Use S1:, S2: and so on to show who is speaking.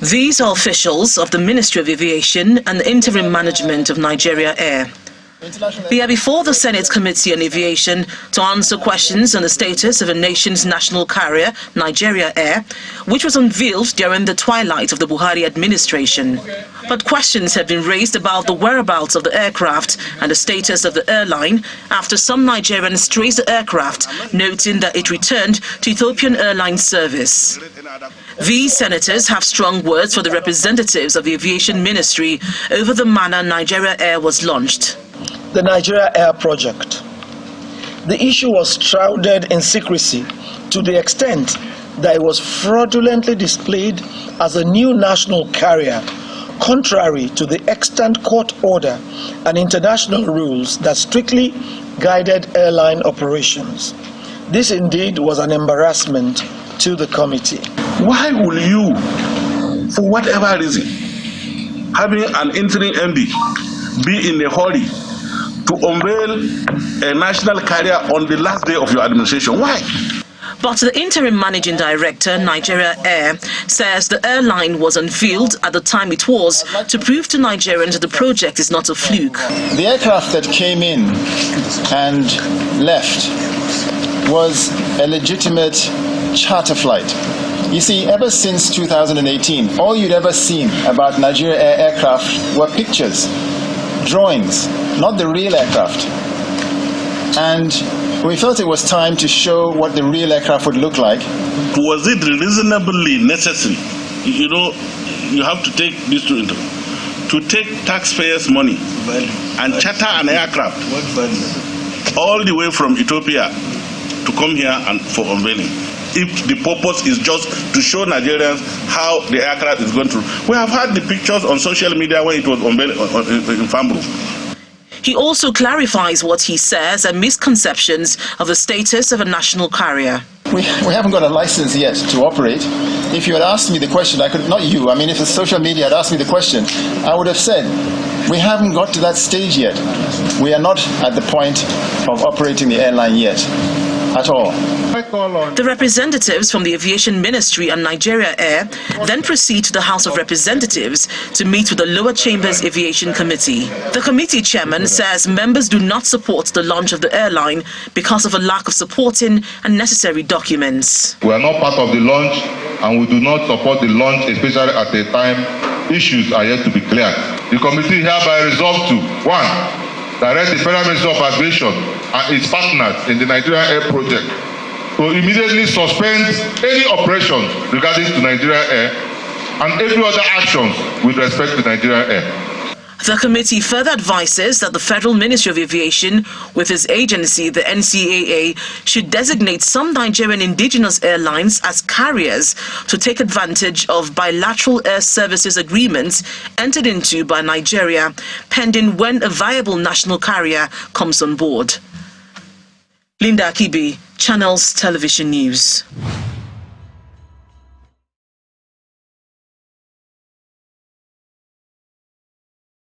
S1: These are officials of the Ministry of Aviation and the interim management of Nigeria Air. They are before the Senate Committee on Aviation to answer questions on the status of the nation's national carrier, Nigeria Air, which was unveiled during the twilight of the Buhari administration. But questions have been raised about the whereabouts of the aircraft and the status of the airline after some Nigerians traced the aircraft, noting that it returned to Ethiopian Airlines service. These senators have strong words for the representatives of the Aviation Ministry over the manner Nigeria Air was launched.
S2: The Nigeria Air project. The issue was shrouded in secrecy to the extent that it was fraudulently displayed as a new national carrier, contrary to the extant court order and international rules that strictly guided airline operations. This indeed was an embarrassment to the committee.
S3: Why will you, for whatever reason, having an interim MD, be in a hurry to unveil a national carrier on the last day of your administration? Why?
S1: But the interim managing director, Nigeria Air, says the airline was unveiled at the time it was to prove to Nigerians that the project is not a fluke.
S4: The aircraft that came in and left was a legitimate charter flight. You see, ever since 2018, all you'd ever seen about Nigeria Air aircraft were pictures, drawings, not the real aircraft. And we felt it was time to show what the real aircraft would look like.
S3: Was it reasonably necessary? You know, you have to take this to take taxpayers' money and charter an aircraft all the way from Ethiopia to come here and for unveiling, if the purpose is just to show Nigerians how the aircraft is going to. We have had the pictures on social media when it was unveiled in Fambro.
S1: He also clarifies what he says are misconceptions of the status of a national carrier.
S4: We haven't got a license yet to operate. If you had asked me the question, I could, not you, I mean if the social media had asked me the question, I would have said, we haven't got to that stage yet. We are not at the point of operating the airline yet, at all.
S1: The representatives from the Aviation Ministry and Nigeria Air then proceed to the House of Representatives to meet with the lower chambers Aviation Committee. The committee chairman says members do not support the launch of the airline because of a lack of supporting and necessary documents.
S5: We are not part of the launch and we do not support the launch, especially at a time issues are yet to be cleared. The committee hereby resolved to 1. Direct the Federal Ministry of Aviation and its partners in the Nigeria Air project to immediately suspend any operations regarding to Nigeria Air and every other actions with respect to Nigeria Air.
S1: The committee further advises that the Federal Ministry of Aviation, with its agency, the NCAA, should designate some Nigerian indigenous airlines as carriers to take advantage of bilateral air services agreements entered into by Nigeria, pending when a viable national carrier comes on board. Linda Akibi, Channels Television News.